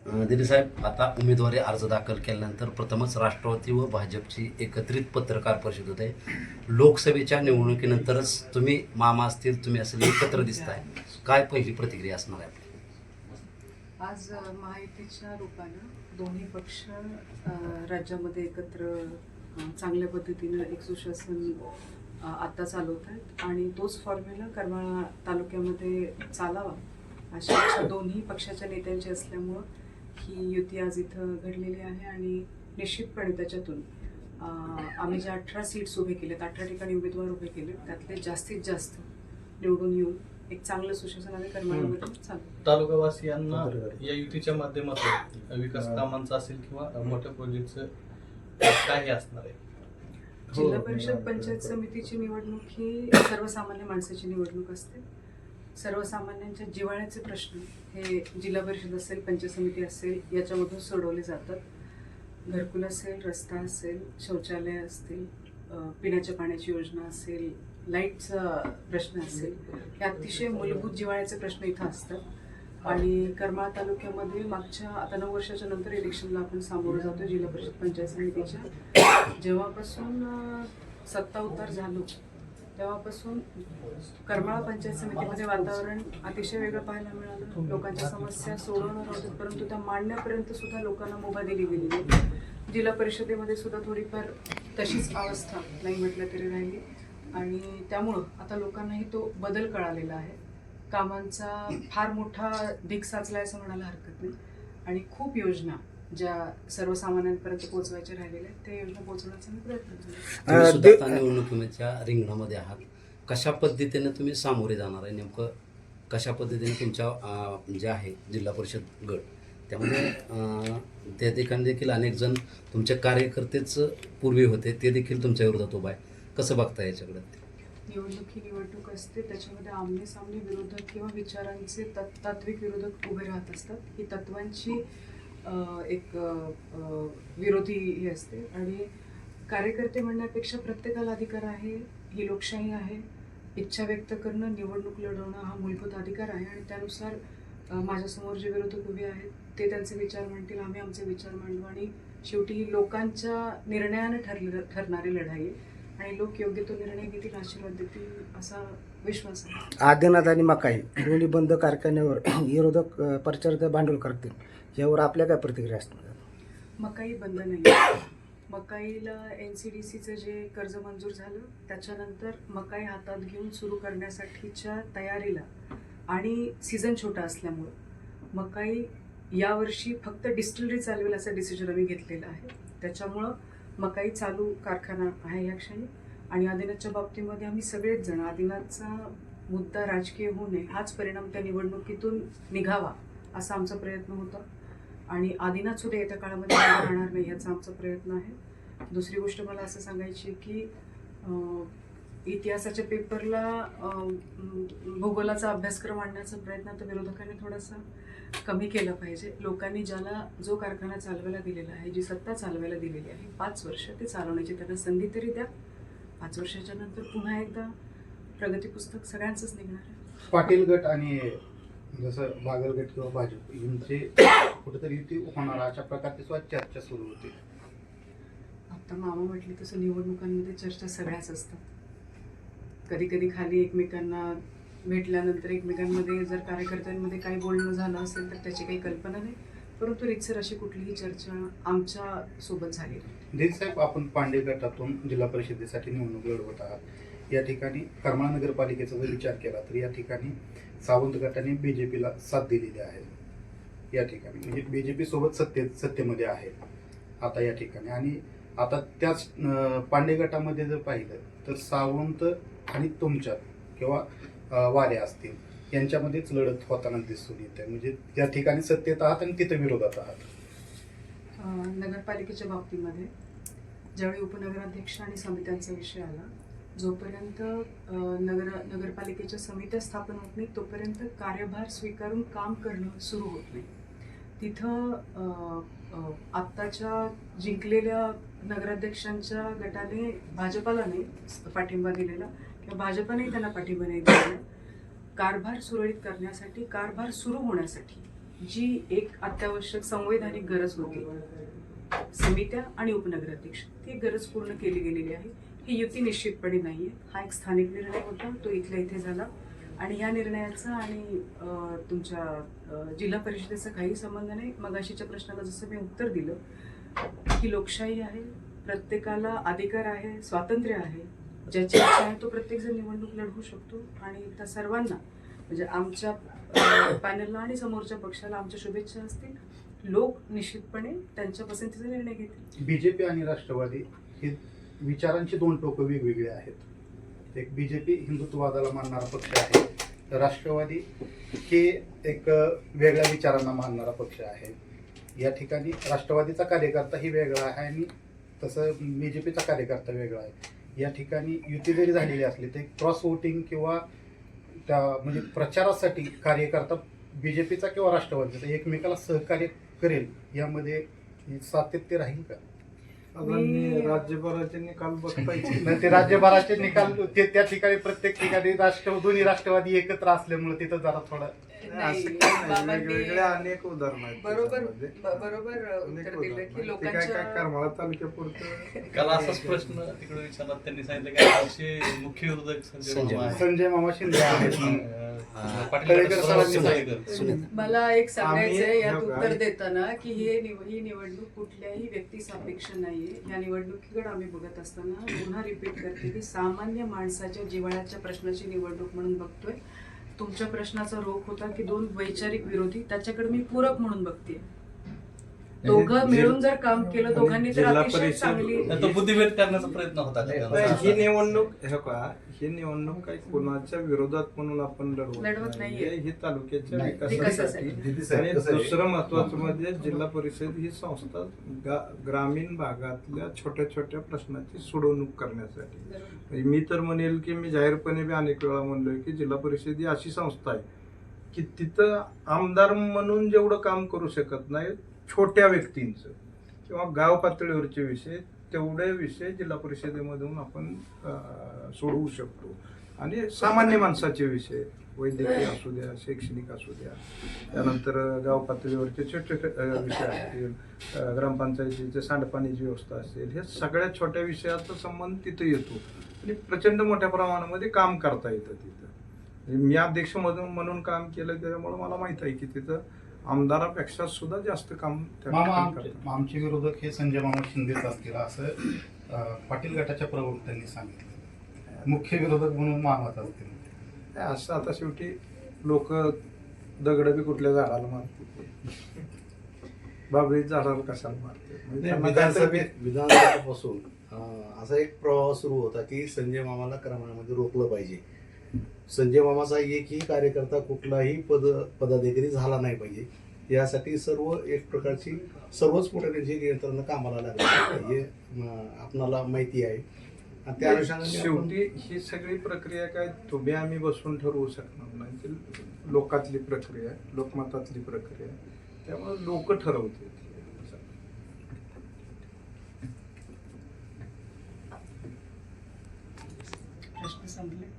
दिली साहेब, आता उमेदवारी अर्ज दाखल केल्यानंतर प्रथमच राष्ट्रवादी व भाजपची एकत्रित पत्रकार परिषद होते. लोकसभेच्या निवडणुकीनंतरच तुम्ही मामा असतील, तुम्ही असेल एकत्र दिसताय. काय पहिली प्रतिक्रिया असणार आहे? आज महायुतीच्या रूपानं दोन्ही पक्ष राज्यामध्ये एकत्र चांगल्या पद्धतीनं एक सुशासन आता चालवत आहेत आणि तोच फॉर्म्युला करमाळा तालुक्यामध्ये चालावा अशी इच्छा दोन्ही पक्षाच्या नेत्यांची असल्यामुळं ही युती आज इथं घडलेली आहे. आणि निश्चितपणे त्याच्यातून आम्ही ज्या 18 सीट्स उभे केलेत, 18 ठिकाणी उमेदवार उभे केलेत, त्यातले जास्तीत जास्त निवडून येऊन एक चांगलं सुशासन आम्ही करमाळ्यामध्ये चालू. तालुकावासियांना या युतीच्या माध्यमातून विकास कामांचा असेल किंवा मोठ्या प्रोजेक्टचं काय हे असणार आहे? जिल्हा परिषद पंचायत समितीची निवडणूक ही सर्वसामान्य माणसाची निवडणूक असते. सर्वसामान्यांच्या जिव्हाळ्याचे प्रश्न हे जिल्हा परिषद असेल, पंचायत समिती असेल याच्यामधून सोडवले जातात. घरकुल असेल, रस्ता असेल, शौचालय असतील, पिण्याच्या पाण्याची योजना असेल, लाईटचा प्रश्न असेल, हे अतिशय मूलभूत जिव्हाळ्याचे प्रश्न इथं असतात. आणि करमाळा तालुक्यामध्ये मागच्या आता 9 वर्षाच्या नंतर इलेक्शनला आपण सामोरं जातो जिल्हा परिषद पंचायत समितीच्या. जेव्हापासून सत्ता उतार झालो तेव्हापासून करमाळा पंचायत समितीमध्ये वातावरण अतिशय वेगळं पाहायला मिळालं. लोकांच्या समस्या सोडवणार होत्या, परंतु त्या मांडण्यापर्यंत सुद्धा लोकांना मुभा दिली गेलेली. जिल्हा परिषदेमध्ये सुद्धा थोडीफार तशीच अवस्था नाही म्हटलं तरी राहिली. आणि त्यामुळं आता लोकांनाही तो बदल कळालेला आहे. कामांचा फार मोठा ढीग साचला असं म्हणायला हरकत नाही. आणि खूप योजना ज्या सर्वसामान्यांपर्यंत पोहोचवायच्या राहिलेल्या आहेत त्या योजना पोहोचवण्याचा मी प्रयत्न केला. तुम्ही सुद्धा आता निवडणुकीच्या रिंगणामध्ये आहात. कशा पद्धतीने तुम्ही सामोरे जाणार आहे? नेमकं कशा पद्धतीने तुमच्या जे आहे जिल्हा परिषद गट त्यामध्ये त्या ठिकाणी देखील अनेक जण तुमचे कार्यकर्तेच पूर्वी होते, ते देखील तुमच्या विरोधात उभा आहे. कसं बघता याच्याकडे? निवडणूक ही निवडणूक असते, त्याच्यामध्ये आमने सामने विरोधक किंवा विचारांचे तात्विक विरोधक उभे राहत असतात. ही तत्वांची एक विरोधी हे असते. आणि कार्यकर्ते म्हणण्यापेक्षा प्रत्येकाला अधिकार आहे, ही लोकशाही आहे. इच्छा व्यक्त करणं, निवडणूक लढवणं हा मूलभूत अधिकार आहे. आणि त्यानुसार माझ्यासमोर जे विरोधक उभे आहेत ते त्यांचे विचार मांडतील, आम्ही आमचे विचार मांडू. आणि शेवटी लोकांच्या निर्णयानं ठरणारी लढाई आहे आणि लोक योग्य तो निर्णय घेतील, आशीर्वाद देतील असा विश्वास आहे. आदिनाथ आणि मकाई दोन्ही बंद कारखान्यावर विरोधक प्रचाराचं भांडवल करतील, यावर आपल्या काय प्रतिक्रिया असणार? मकाई बंद नाही. मकाईला NCDCचं जे कर्ज मंजूर झालं त्याच्यानंतर मकाई हातात घेऊन सुरू करण्यासाठीच्या तयारीला आणि सीझन छोटा असल्यामुळं मकाई यावर्षी फक्त डिस्टिलरी चालवेल असा डिसिजन आम्ही घेतलेला आहे. त्याच्यामुळं मकाई चालू कारखाना आहे या क्षणी. आणि आदिनाथच्या बाबतीमध्ये आम्ही सगळेच जण, आदिनाथचा मुद्दा राजकीय होऊ नये हाच परिणाम त्या निवडणुकीतून निघावा असा आमचा प्रयत्न होता. आणि आदिनाथ सुद्धा येत्या काळामध्ये राहणार नाही याचा आमचा प्रयत्न आहे. दुसरी गोष्ट मला असं सांगायची की इतिहासाच्या पेपरला भूगोलाचा अभ्यासक्रम आणण्याचा प्रयत्न तर विरोधकांनी थोडासा कमी केला पाहिजे. लोकांनी ज्याला जो कारखाना चालवायला दिलेला आहे, जी सत्ता चालवायला दिलेली आहे, 5 वर्ष ते चालवण्याची त्यांना संधी तरी द्या. 5 वर्षाच्या नंतर पुन्हा एकदा प्रगती पुस्तक सगळ्यांचंच निघणार आहे. पाटील गट आणि जसं बागल गट किंवा भाजप यांचे कुठेतरी युती होणार अशा प्रकारची चर्चा सुरू होती. आता मामा म्हटले तसं निवडणुकांमध्ये चर्चा सगळ्याच असतात. कधी कधी खाली एकमेकांना भेटल्यानंतर एकमेकांमध्ये जर कार्यकर्त्यांमध्ये काही बोलणं झालं असेल तर त्याची काही कल्पना नाही, परंतु रितसर अशी कुठलीही चर्चा आमच्या सोबत झाली नाही. दिल साहेब, आपण पांडे गटातून जिल्हा परिषदेसाठी निवडणूक लढवत आहात. या ठिकाणी करमाळा नगरपालिकेचा जर विचार केला तर या ठिकाणी सावंत गटाने BJPला साथ दिलेली आहे. या ठिकाणी म्हणजे BJP सोबत सत्तेमध्ये आहे आता या ठिकाणी. आणि आता त्याच पांडे गटामध्ये जर पाहिलं तर सावंत आणि तुमच्यात किंवा वारे असतील यांच्यामध्येच लढत होताना दिसून येते. म्हणजे त्या ठिकाणी सत्तेत आहात आणि तिथे विरोधात आहात. नगरपालिकेच्या बाबतीमध्ये ज्यावेळी उपनगराध्यक्ष आणि समित्यांचा विषय आला, जोपर्यंत नगरपालिकेच्या समित्या स्थापन होत नाही तोपर्यंत कार्यभार स्वीकारून काम करणं सुरू होत नाही. तिथं आत्ताच्या जिंकलेल्या नगराध्यक्षांच्या गटाने भाजपाला नाही पाठिंबा दिलेला किंवा भाजपानेही त्यांना पाठिंबा नाही दिलेला. कारभार सुरळीत करण्यासाठी, कारभार सुरू होण्यासाठी जी एक अत्यावश्यक संवैधानिक गरज होती, समित्या आणि उपनगराध्यक्ष, ती गरज पूर्ण केली गेलेली आहे. ही युती निश्चितपणे नाहीये. हा एक स्थानिक निर्णय होता, तो इथल्या इथे झाला आणि या निर्णयाचा आणि तुमच्या जिल्हा परिषदेचा काही संबंध नाही. मगाशीच्या प्रश्नाला जसं मी उत्तर दिलं की लोकशाही आहे, प्रत्येकाला अधिकार आहे, स्वातंत्र्य आहे, ज्याची इच्छा आहे तो प्रत्येकजण निवडणूक लढवू शकतो आणि त्या सर्वांना म्हणजे आमच्या पॅनलला आणि समोरच्या पक्षाला आमच्या शुभेच्छा असतील. लोक निश्चितपणे त्यांच्या पसंतीचा निर्णय घेतील. बीजेपी आणि राष्ट्रवादी हे विचारांची दोन टोकं वेगवेगळी आहेत. एक बीजेपी हिंदुत्ववादाला मानणारा पक्ष आहे, तर राष्ट्रवादी हे एक वेगळ्या विचारांना मानणारा पक्ष आहे. या ठिकाणी राष्ट्रवादीचा कार्यकर्ता ही वेगळा आहे आणि तसं बीजेपीचा कार्यकर्ता वेगळा आहे. या ठिकाणी युती जरी झालेली असली तरी क्रॉस वोटिंग किंवा त्या म्हणजे प्रचारासाठी कार्यकर्ता बीजेपीचा किंवा राष्ट्रवादीचा एकमेकाला सहकार्य करेल यामध्ये सातत्य राहील का? राज्यभराचे निकाल बघतायचे. नाही, ते राज्यभराचे निकाल ते त्या ठिकाणी प्रत्येक ठिकाणी दोन्ही राष्ट्रवादी एकत्र असल्यामुळे तिथं जरा थोडं असं काही नाही, वेगवेगळे अनेक उदाहरण आहेत बरोबर त्याच्यामध्ये. बरोबर अनेक उत्तर दिलं उदाहरणं. की ते काय लोकांच्या करमाळा तालुक्यापुरतं काल असाच प्रश्न तिकडे विचारला, त्यांनी सांगितलं की आमचे मुख्य विरोधक संजय मामा आहेत. संजय मामा शिंदे आहेत. पाटील तळेकर गटाचे सरांनी सर्व सांगितलं. तळेकर. सुनीता. मला एक सांगायचं आहे यात आम्ही- उत्तर देताना की ही निवडणूक कुठल्याही व्यक्तिसापेक्ष नाहीये. या निवडणुकीकडे आम्ही बघत असताना पुन्हा रिपीट करते की सामान्य माणसाच्या जिव्हाळ्याच्या प्रश्नाची निवडणूक म्हणून बघतोय. तुमच्या प्रश्नाचा रोख होता की दोन वैचारिक विरोधी, त्याच्याकडे मी पूरक म्हणून बघते. दोघं मिळून जर काम केलं दोघांनी तर जिल्हा अतिशय परिषद- चांगली नाही, तो बुद्धिभेद करण्याचा प्रयत्न होता का नाही, त्यांचा? ही निवडणूक हे का ही निवडणूक काही कोणाच्या विरोधात म्हणून आपण लढवत नाहीये. ही तालुक्याच्या नाही, विकासासाठी. विकासासाठी. आणि दुसरं महत्वाचं म्हणजे जिल्हा परिषद ही संस्था ग्रामीण भागातल्या छोट्या छोट्या प्रश्नाची सोडवणूक करण्यासाठी. म्हणजे मी तर म्हणेल की मी जाहीरपणे बी अनेक वेळा म्हणलोय की जिल्हा परिषद ही अशी संस्था आहे की तिथं आमदार म्हणून जेवढं काम करू शकत नाही, छोट्या व्यक्तींचं किंवा गाव पातळीवरचे विषय तेवढे विषय जिल्हा परिषदेमधून आपण सोडवू शकतो. आणि सामान्य माणसाचे विषय वैद्यकीय असू द्या, शैक्षणिक असू द्या, त्यानंतर गाव पातळीवरचे छोटे छोटे विषय असतील, ग्रामपंचायतीचे सांडपाणीची व्यवस्था असेल, हे सगळ्या छोट्या विषयाचा संबंध तिथं येतो आणि प्रचंड मोठ्या प्रमाणामध्ये काम करता येतं तिथं. म्हणजे मी अध्यक्ष म्हणून काम केलं त्याच्यामुळे मला माहित आहे की तिथं आमदारापेक्षा सुद्धा जास्त काम त्या मामा ठिकाणी आमचे करतात. आमचे विरोधक हे संजय मामा शिंदेच असतील असं पाटील गटाच्या प्रवक्त्यांनी सांगितलं. मुख्य विरोधक म्हणून मामाच असतील. असं आता शेवटी लोक दगड बी कुठल्या झाडाला मारतात, बाबळी झाडाला कशाला मारते, म्हणजे त्यांना काहीतरी विधानसभेपासून असा एक प्रवाह सुरू होता की संजय मामाला करमाळ्यामध्ये रोखलं पाहिजे. संजय मामाचा एकही कार्यकर्ता कुठलाही पदाधिकारी झाला नाही पाहिजे यासाठी एक प्रकारची सर्वच पुढाऱ्यांची यंत्रणा कामाला लागली हे आपणाला माहिती आहे. आणि त्या अनुषंगाने शेवटी ही सगळी प्रक्रिया काय तुम्ही आम्ही बसून ठरवू शकणार नाही, ती लोकातली प्रक्रिया, लोकमतातली प्रक्रिया, त्यामुळे लोक ठरवतील. प्रश्न संपले.